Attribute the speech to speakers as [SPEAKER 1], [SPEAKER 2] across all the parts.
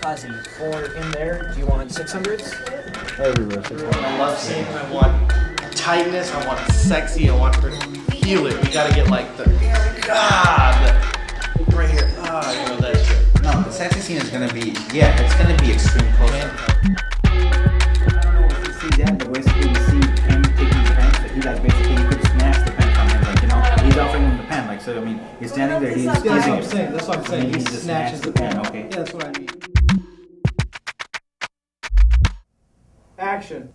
[SPEAKER 1] Ozzy, or in there, do you want 600s?
[SPEAKER 2] Everywhere.
[SPEAKER 3] I love seeing him. I want tightness. I want sexy. I want her to feel it. We gotta get like the right here. You know that shit.
[SPEAKER 2] No, the sexy scene is gonna be, yeah, it's gonna be extreme close up. I don't know if you see that, but basically you see him taking the pen, but he like basically you could snatch the pen from him, like, you know, he's offering him the pen, like, so I mean, he's standing there, he's using it.
[SPEAKER 4] That's what I'm saying. He
[SPEAKER 2] just
[SPEAKER 4] snatches the
[SPEAKER 2] pen,
[SPEAKER 4] pen.
[SPEAKER 2] okay.
[SPEAKER 4] Yeah, that's what I mean. Action.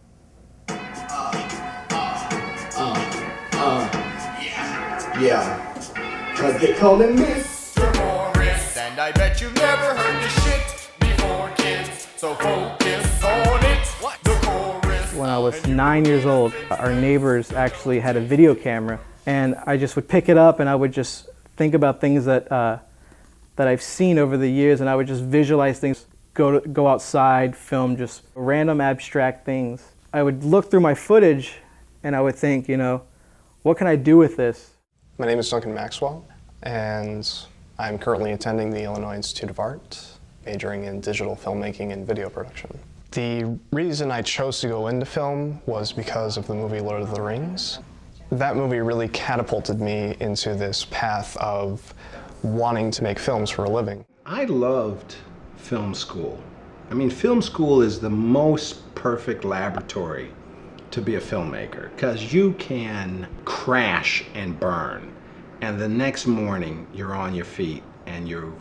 [SPEAKER 5] Yeah. Cause they call him Mr.
[SPEAKER 6] Morris, and I bet you've never heard this shit before, kids. So focus on it. The chorus.
[SPEAKER 4] When I was 9 years old, our neighbors actually had a video camera, and I just would pick it up and I would just think about things that that I've seen over the years, and I would just visualize things, go outside, film just random abstract things. I would look through my footage and I would think, you know, what can I do with this?
[SPEAKER 7] My name is Duncan Maxwell, and I'm currently attending the Illinois Institute of Art, majoring in digital filmmaking and video production. The reason I chose to go into film was because of the movie Lord of the Rings. That movie really catapulted me into this path of wanting to make films for a living.
[SPEAKER 8] I loved film school. I mean, film school is the most perfect laboratory to be a filmmaker, because you can crash and burn, and the next morning you're on your feet and you're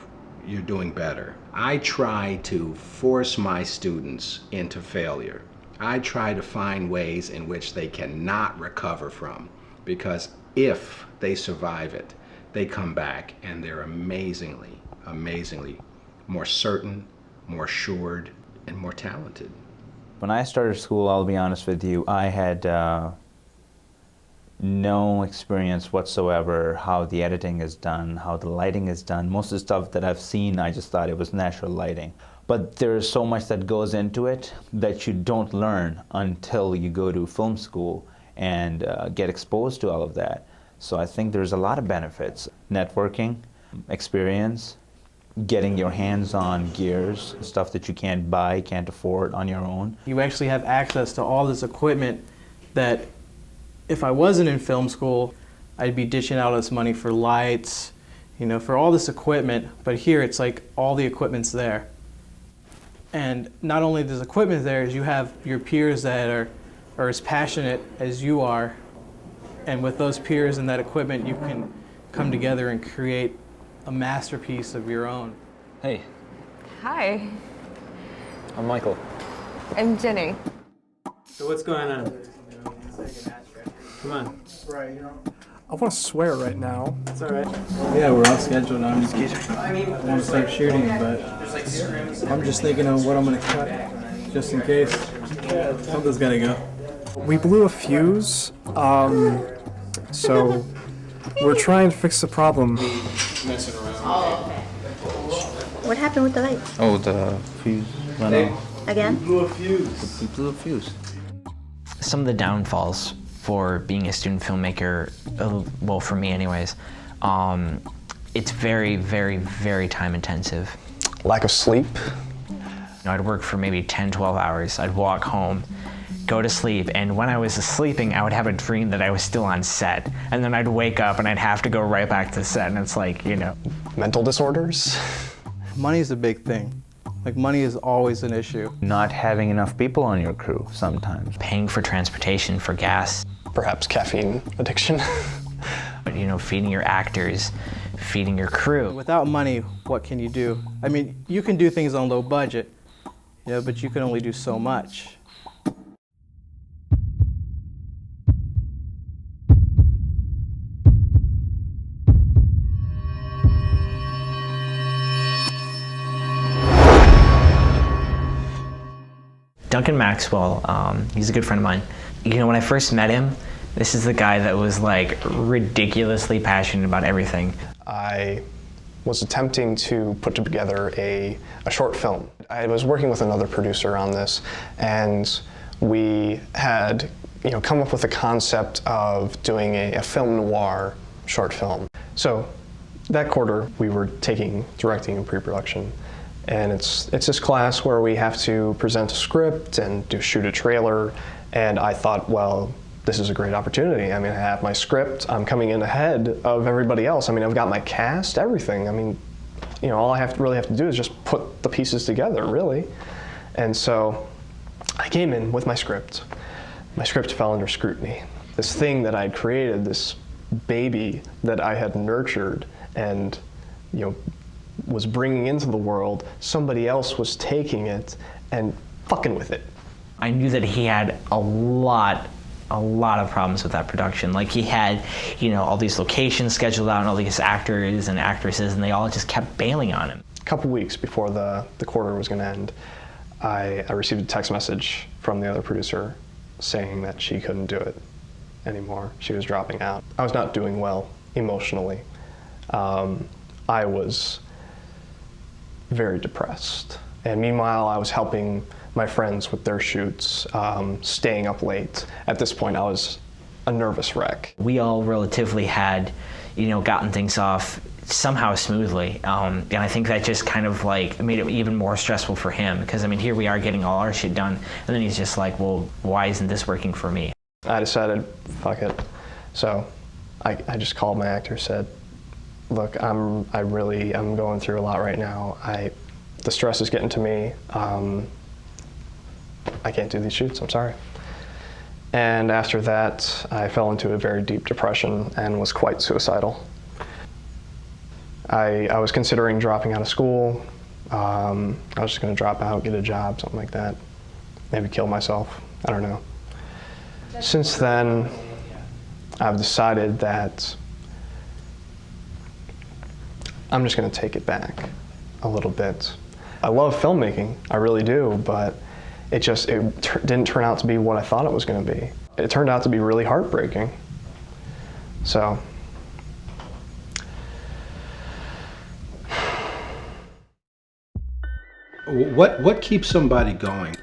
[SPEAKER 8] doing better. I try to force my students into failure. I try to find ways in which they cannot recover from, because if they survive it, they come back and they're amazingly, amazingly more certain, more assured, and more talented.
[SPEAKER 9] When I started school, I'll be honest with you, I had no experience whatsoever how the editing is done, how the lighting is done. Most of the stuff that I've seen, I just thought it was natural lighting. But there's so much that goes into it that you don't learn until you go to film school and get exposed to all of that. So I think there's a lot of benefits. Networking, experience, getting your hands on gears, stuff that you can't buy, can't afford on your own.
[SPEAKER 4] You actually have access to all this equipment that if I wasn't in film school, I'd be dishing out this money for lights, you know, for all this equipment, but here it's like all the equipment's there. And not only does equipment there, is you have your peers that are as passionate as you are, and with those peers and that equipment, you can come together and create a masterpiece of your own.
[SPEAKER 10] Hey.
[SPEAKER 11] Hi.
[SPEAKER 10] I'm Michael.
[SPEAKER 11] I'm Jenny.
[SPEAKER 1] So what's going on? Come on.
[SPEAKER 4] Right, you know.
[SPEAKER 5] I want to swear right now.
[SPEAKER 1] It's all right.
[SPEAKER 4] Yeah, we're on schedule now. I want to start shooting, but I'm just thinking of what I'm going to cut, just in case. Something's got to go.
[SPEAKER 5] We blew a fuse, so we're trying to fix the problem.
[SPEAKER 11] What happened with the light?
[SPEAKER 9] Oh, the fuse went off.
[SPEAKER 11] Again?
[SPEAKER 9] We blew a fuse.
[SPEAKER 12] Some of the downfalls for being a student filmmaker, well, for me anyways, it's very, very, very time intensive.
[SPEAKER 7] Lack of sleep.
[SPEAKER 12] You know, I'd work for maybe 10, 12 hours. I'd walk home, go to sleep, and when I was sleeping, I would have a dream that I was still on set. And then I'd wake up and I'd have to go right back to the set, and it's like, you know.
[SPEAKER 7] Mental disorders.
[SPEAKER 4] Money's a big thing. Like, money is always an issue.
[SPEAKER 9] Not having enough people on your crew sometimes.
[SPEAKER 12] Paying for transportation, for gas.
[SPEAKER 7] Perhaps caffeine addiction.
[SPEAKER 12] But, you know, feeding your actors, feeding your crew.
[SPEAKER 4] Without money, what can you do? I mean, you can do things on low budget, you know, but you can only do so much.
[SPEAKER 12] Duncan Maxwell, he's a good friend of mine. You know, when I first met him, this is the guy that was like ridiculously passionate about everything.
[SPEAKER 7] I was attempting to put together a short film. I was working with another producer on this, and we had come up with a concept of doing a film noir short film. So that quarter we were directing and pre-production, And it's this class where we have to present a script and shoot a trailer. And I thought, well, this is a great opportunity. I mean, I have my script. I'm coming in ahead of everybody else. I mean, I've got my cast, everything. I mean, you know, all I really have to do is just put the pieces together, really. And so I came in with my script. My script fell under scrutiny. This thing that I had created, this baby that I had nurtured and, you know, was bringing into the world, somebody else was taking it and fucking with it.
[SPEAKER 12] I knew that he had a lot of problems with that production. Like, he had, you know, all these locations scheduled out and all these actors and actresses, and they all just kept bailing on him.
[SPEAKER 7] A couple weeks before the quarter was gonna end, I received a text message from the other producer saying that she couldn't do it anymore. She was dropping out. I was not doing well emotionally. I was very depressed. And meanwhile, I was helping my friends with their shoots, staying up late. At this point, I was a nervous wreck.
[SPEAKER 12] We all relatively had, you know, gotten things off somehow smoothly. And I think that just kind of like made it even more stressful for him, because I mean, here we are getting all our shit done, and then he's just like, well, why isn't this working for me?
[SPEAKER 7] I decided, fuck it. So I just called my actor, said, look, I'm going through a lot right now. The stress is getting to me. I can't do these shoots, I'm sorry. And after that, I fell into a very deep depression and was quite suicidal. I was considering dropping out of school. I was just gonna drop out, get a job, something like that. Maybe kill myself, I don't know. Since then, I've decided that I'm just gonna take it back a little bit. I love filmmaking, I really do, but it didn't turn out to be what I thought it was gonna be. It turned out to be really heartbreaking. So.
[SPEAKER 8] What keeps somebody going?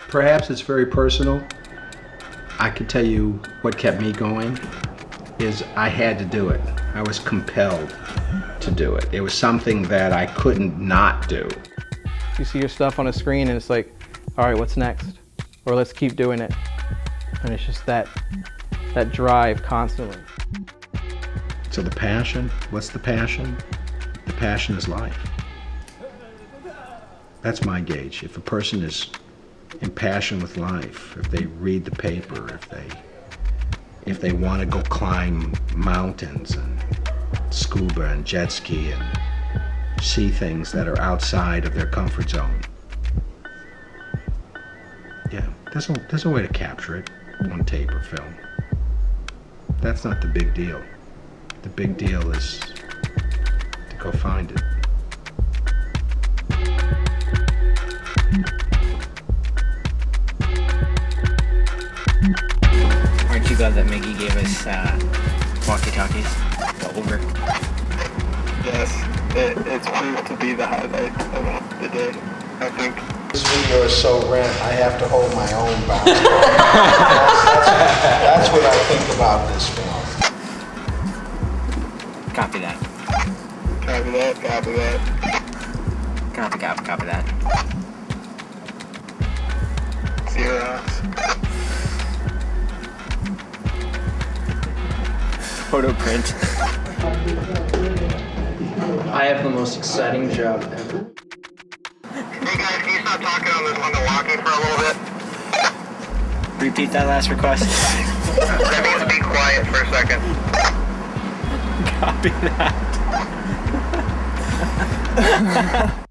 [SPEAKER 8] Perhaps it's very personal. I can tell you what kept me going is I had to do it. I was compelled to do it. It was something that I couldn't not do.
[SPEAKER 4] You see your stuff on a screen and it's like, all right, what's next? Or let's keep doing it. And it's just that drive constantly.
[SPEAKER 8] So the passion, what's the passion? The passion is life. That's my gauge. If a person is impassioned with life, if they read the paper, if they want to go climb mountains and scuba and jet ski and see things that are outside of their comfort zone. Yeah, there's a way to capture it on tape or film. That's not the big deal. The big deal is to go find it.
[SPEAKER 13] Aren't you glad that Miggy gave us walkie-talkies? The over.
[SPEAKER 5] Yes, it's proved to be the highlight of the day, I think.
[SPEAKER 8] This video is so rent, I have to hold my own bounds. That's what I think about this film.
[SPEAKER 13] Copy that.
[SPEAKER 5] Copy that, copy that.
[SPEAKER 13] Copy that.
[SPEAKER 5] Xerox.
[SPEAKER 13] Photo print.
[SPEAKER 4] I have the most exciting job ever.
[SPEAKER 5] Hey guys, can you stop talking on the walkie for a little bit?
[SPEAKER 13] Repeat that last request.
[SPEAKER 5] That means be quiet for a second.
[SPEAKER 13] Copy that.